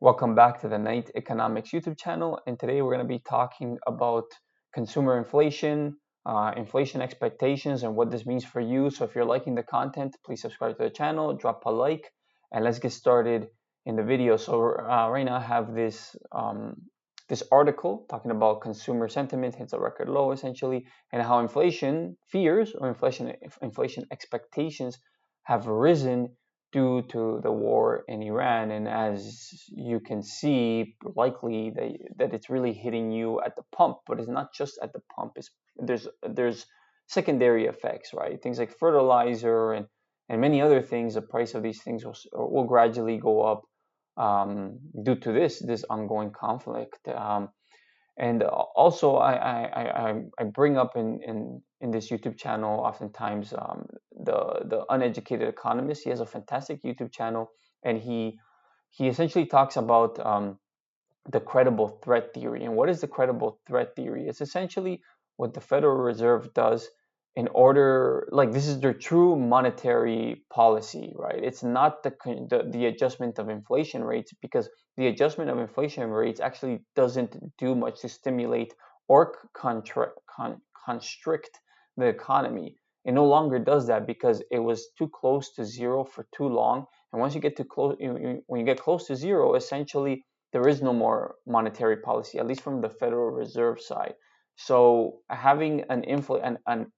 Welcome back to the NITE Economics YouTube channel, and today we're going to be talking about consumer inflation, inflation expectations, and what this means for you. So if you're liking the content, please subscribe to the channel, drop a like, and let's get started in the video. So right now I have this article talking about consumer sentiment hits a record low essentially, and how inflation fears or inflation expectations have risen due to the war in Iran. And as you can see, likely that it's really hitting you at the pump, but it's not just at the pump. There's secondary effects, right? Things like fertilizer and many other things. The price of these things will gradually go up due to this ongoing conflict. And also, I bring up in this YouTube channel oftentimes the uneducated economist. He has a fantastic YouTube channel, and he essentially talks about the credible threat theory. And what is the credible threat theory? It's essentially what the Federal Reserve does in order, like, this is their true monetary policy, right? It's not the adjustment of inflation rates, because the adjustment of inflation rates actually doesn't do much to stimulate or constrict the economy. It no longer does that because it was too close to zero for too long. And once you get when you get close to zero, essentially there is no more monetary policy, at least from the Federal Reserve side. So having an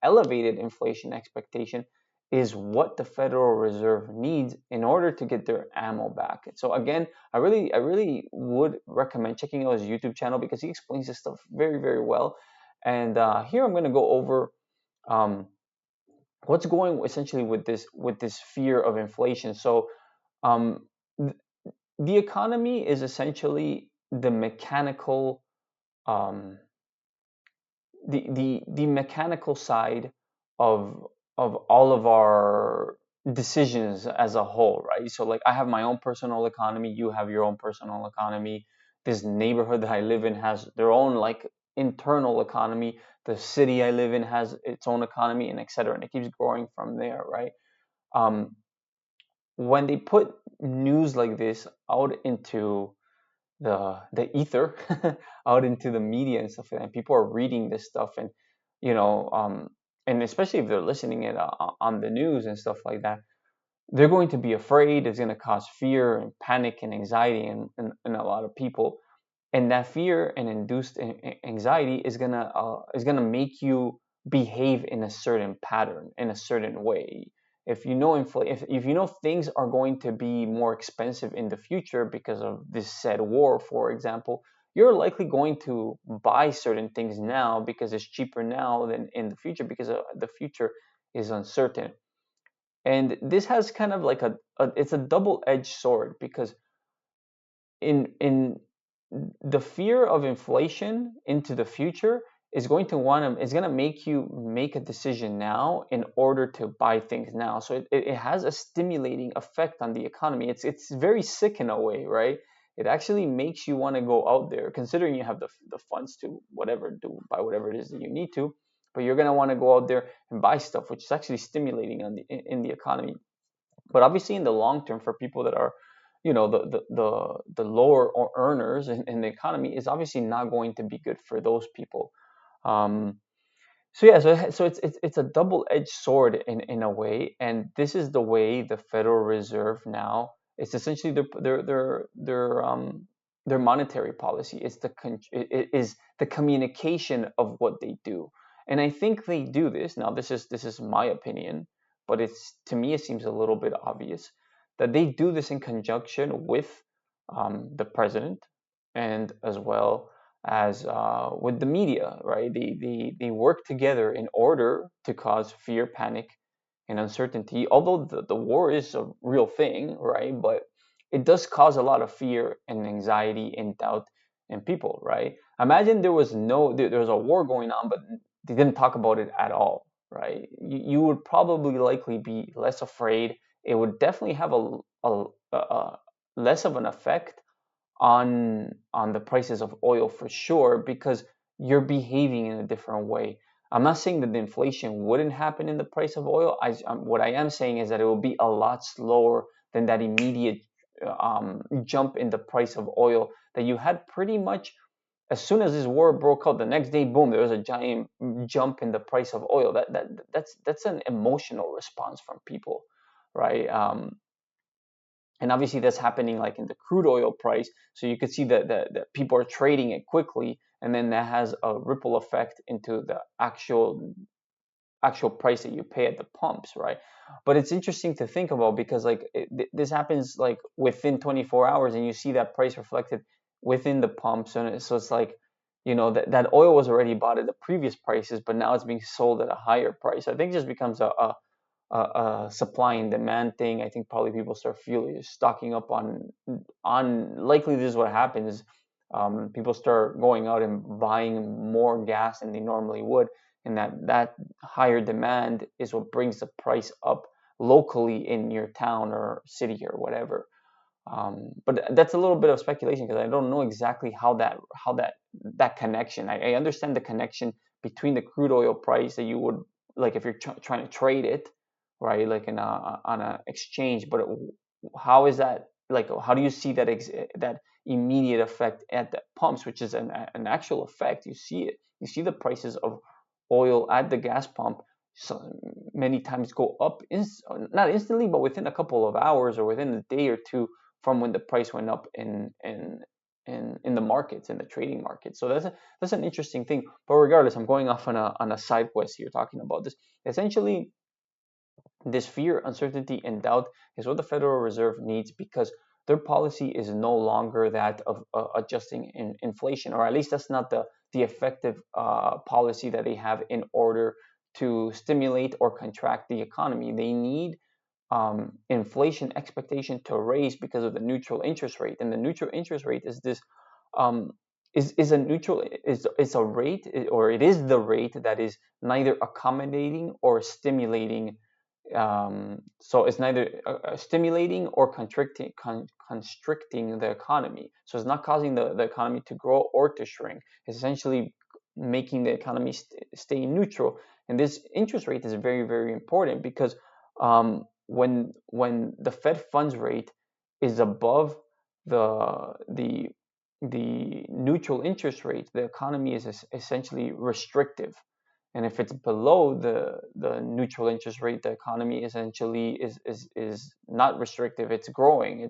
elevated inflation expectation is what the Federal Reserve needs in order to get their ammo back. So again, I really would recommend checking out his YouTube channel because he explains this stuff very, very well. And here I'm going to go over um, what's going essentially with this fear of inflation. So um, the economy is essentially the mechanical um, the mechanical side of all of our decisions as a whole, right? So like I have my own personal economy, you have your own personal economy. This neighborhood that I live in has their own like internal economy. The city I live in has its own economy, and etc. And it keeps growing from there, right? Um, when they put news like this out into the ether, out into the media and stuff like that, and people are reading this stuff, and you know um and especially if they're listening it on the news and stuff like that, they're going to be afraid. It's going to cause fear and panic and anxiety in a lot of people, and that fear and induced anxiety is gonna make you behave in a certain pattern, in a certain way. If you know if you know things are going to be more expensive in the future because of this said war, for example, you're likely going to buy certain things now because it's cheaper now than in the future, because the future is uncertain. And this has kind of like it's a double-edged sword, because in the fear of inflation into the future is going to make you make a decision now in order to buy things now. So it has a stimulating effect on the economy. It's very sick in a way, right? It actually makes you want to go out there, considering you have the funds to buy whatever it is that you need to, but you're going to want to go out there and buy stuff, which is actually stimulating in the economy. But obviously, in the long term, for people that are, the lower earners in the economy, is obviously not going to be good for those people. Um, so yeah, so it's a double-edged sword in a way, and this is the way the Federal Reserve now. It's essentially their monetary policy. It is the communication of what they do, and I think they do this now. This is my opinion, but it's, to me, it seems a little bit obvious that they do this in conjunction with the president, and as well as with the media, right? They work together in order to cause fear, panic, and uncertainty. Although the war is a real thing, right? But it does cause a lot of fear and anxiety and doubt in people, right? Imagine there was a war going on, but they didn't talk about it at all, right? You would probably likely be less afraid. It would definitely have a less of an effect on the prices of oil, for sure, because you're behaving in a different way. I'm not saying that the inflation wouldn't happen in the price of oil. What I am saying is that it will be a lot slower than that immediate jump in the price of oil that you had pretty much as soon as this war broke out. The next day, boom, there was a giant jump in the price of oil. That's an emotional response from people, right? And obviously that's happening like in the crude oil price. So you could see that people are trading it quickly, and then that has a ripple effect into the actual price that you pay at the pumps, right? But it's interesting to think about because like this happens like within 24 hours, and you see that price reflected within the pumps, and so it's like, you know, that oil was already bought at the previous prices, but now it's being sold at a higher price. I think it just becomes a supply and demand thing. I think probably people start feeling stocking up on likely this is what happens. People start going out and buying more gas than they normally would, and that higher demand is what brings the price up locally in your town or city or whatever. But that's a little bit of speculation because I don't know exactly how that connection. I understand the connection between the crude oil price that you would like if you're trying to trade it, right? Like on a exchange. But how is that like? How do you see that immediate effect at the pumps, which is an actual effect? You see it. You see the prices of oil at the gas pump so many times go up, not instantly, but within a couple of hours or within a day or two from when the price went up in the markets, in the trading market. So that's an interesting thing. But regardless, I'm going off on a side quest here talking about this. Essentially, this fear, uncertainty, and doubt is what the Federal Reserve needs because their policy is no longer that of adjusting inflation, or at least that's not the effective policy that they have in order to stimulate or contract the economy. They need inflation expectation to raise because of the neutral interest rate, and the neutral interest rate is this um, is a neutral is a rate, or it is the rate that is neither accommodating or stimulating. So it's neither stimulating or constricting the economy. So it's not causing the economy to grow or to shrink. It's essentially making the economy stay neutral. And this interest rate is very, very important because when the Fed funds rate is above the the neutral interest rate, the economy is essentially restrictive. And if it's below the neutral interest rate, the economy essentially is not restrictive. It's growing.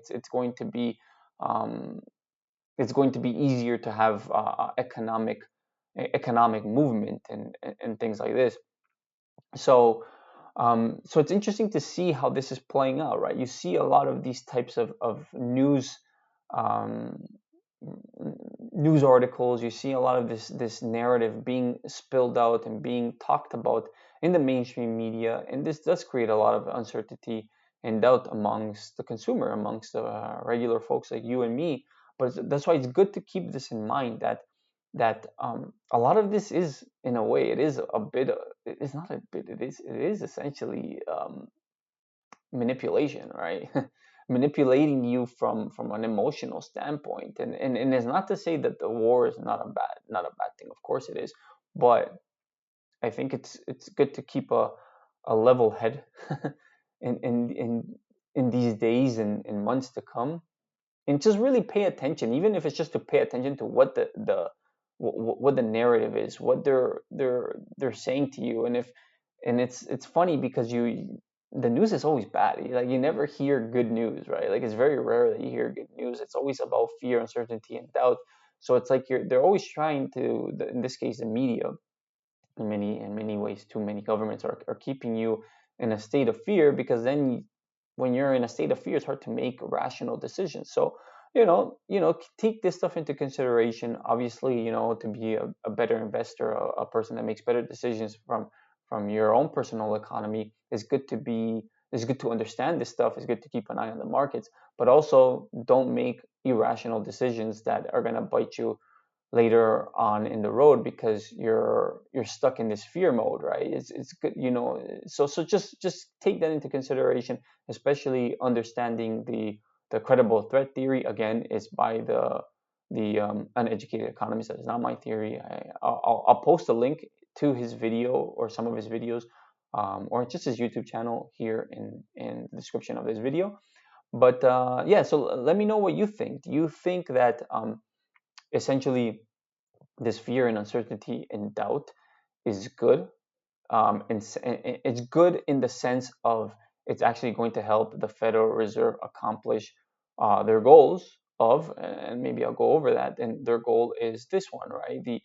Um, it's going to be easier to have economic movement and things like this. So it's interesting to see how this is playing out, right? You see a lot of these types of um, news articles. You see a lot of this narrative being spilled out and being talked about in the mainstream media, and this does create a lot of uncertainty and doubt amongst the consumer, amongst the regular folks like you and me. But that's why it's good to keep this in mind that a lot of this is, in a way, it is a bit. It's not a bit. It is essentially manipulation, right? Manipulating you from an emotional standpoint, and it's not to say that the war is not a bad thing. Of course it is, but I think it's good to keep a level head in these days and months to come, and just really pay attention, even if it's just to pay attention to what what the narrative is, what they're saying to you. And it's funny because the news is always bad. Like you never hear good news, right? Like it's very rare that you hear good news. It's always about fear, uncertainty, and doubt. So it's like they're always trying to, in this case, the media, in many ways, too many governments are keeping you in a state of fear, because then when you're in a state of fear, it's hard to make rational decisions. So take this stuff into consideration. Obviously, to be a better investor, a person that makes better decisions from your own personal economy, is good to understand this stuff. It's good to keep an eye on the markets, but also don't make irrational decisions that are going to bite you later on in the road because you're stuck in this fear mode, right? It's good, so just take that into consideration, especially understanding the credible threat theory. Again, is by the uneducated economist. That is not my theory. I'll post a link to his video or some of his videos, or just his YouTube channel here in the description of this video. But yeah, so let me know what you think. Do you think that essentially this fear and uncertainty and doubt is good? And it's good in the sense of it's actually going to help the Federal Reserve accomplish their goals of, and maybe I'll go over that. And their goal is this one, right? The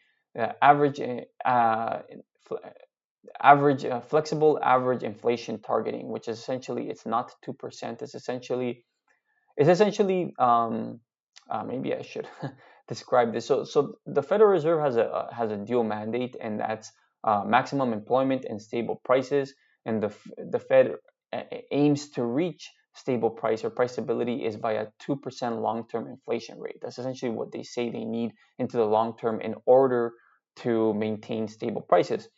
average flexible average inflation targeting, which is essentially it's not 2%. It's essentially maybe I should describe this. So the Federal Reserve has a dual mandate, and that's maximum employment and stable prices. And the Fed aims to reach stable price or price stability is via 2% long-term inflation rate. That's essentially what they say they need into the long term in order to maintain stable prices.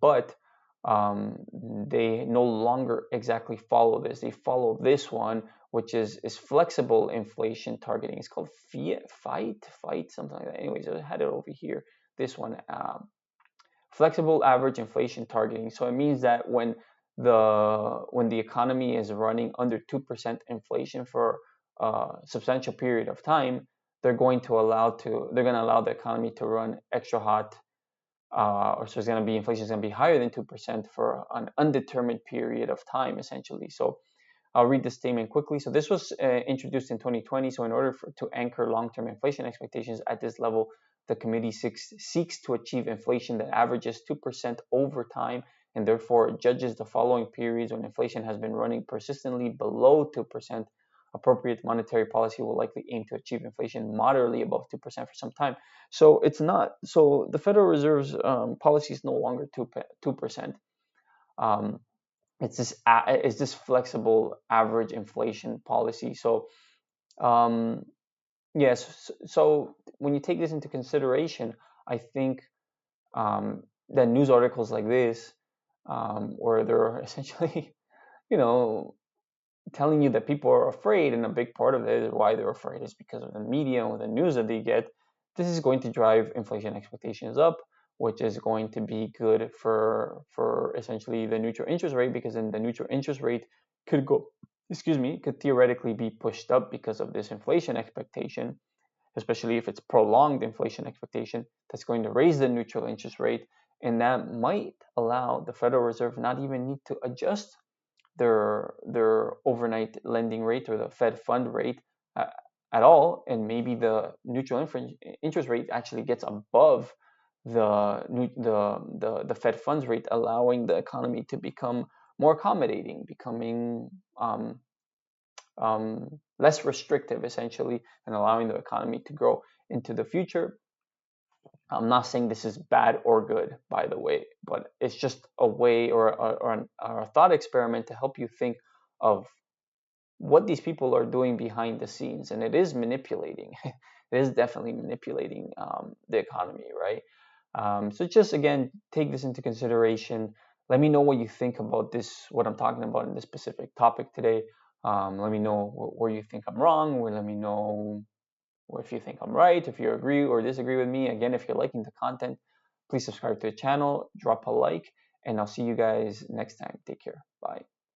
But they no longer exactly follow this. They follow this one, which is flexible inflation targeting. It's called fight, something like that. Anyways, I had it over here. This one, flexible average inflation targeting. So it means that when the economy is running under 2% inflation for a substantial period of time, they're going to allow the economy to run extra hot, or so it's going to be inflation is going to be higher than 2% for an undetermined period of time, essentially. So I'll read the statement quickly. So this was introduced in 2020. So in order to anchor long-term inflation expectations at this level, the committee seeks to achieve inflation that averages 2% over time, and therefore judges the following periods when inflation has been running persistently below 2%. Appropriate monetary policy will likely aim to achieve inflation moderately above 2% for some time. So it's not. So the Federal Reserve's policy is no longer 2%. Um, it's this flexible average inflation policy. So yes, so when you take this into consideration, I think that news articles like this, where they're essentially, you know, telling you that people are afraid, and a big part of it is why they're afraid is because of the media and the news that they get. This is going to drive inflation expectations up, which is going to be good for essentially the neutral interest rate, because then the neutral interest rate could theoretically be pushed up because of this inflation expectation, especially if it's prolonged inflation expectation that's going to raise the neutral interest rate, and that might allow the Federal Reserve not even need to adjust their overnight lending rate or the Fed fund rate at all, and maybe the neutral interest rate actually gets above the Fed funds rate, allowing the economy to become more accommodating, becoming less restrictive, essentially, and allowing the economy to grow into the future. I'm not saying this is bad or good, by the way, but it's just a way or a thought experiment to help you think of what these people are doing behind the scenes. And it is manipulating. It is definitely manipulating the economy, right? So just, again, take this into consideration. Let me know what you think about this, what I'm talking about in this specific topic today. Let me know where you think I'm wrong, or let me know if you think I'm right, if you agree or disagree with me. Again, if you're liking the content, please subscribe to the channel, drop a like, and I'll see you guys next time. Take care. Bye.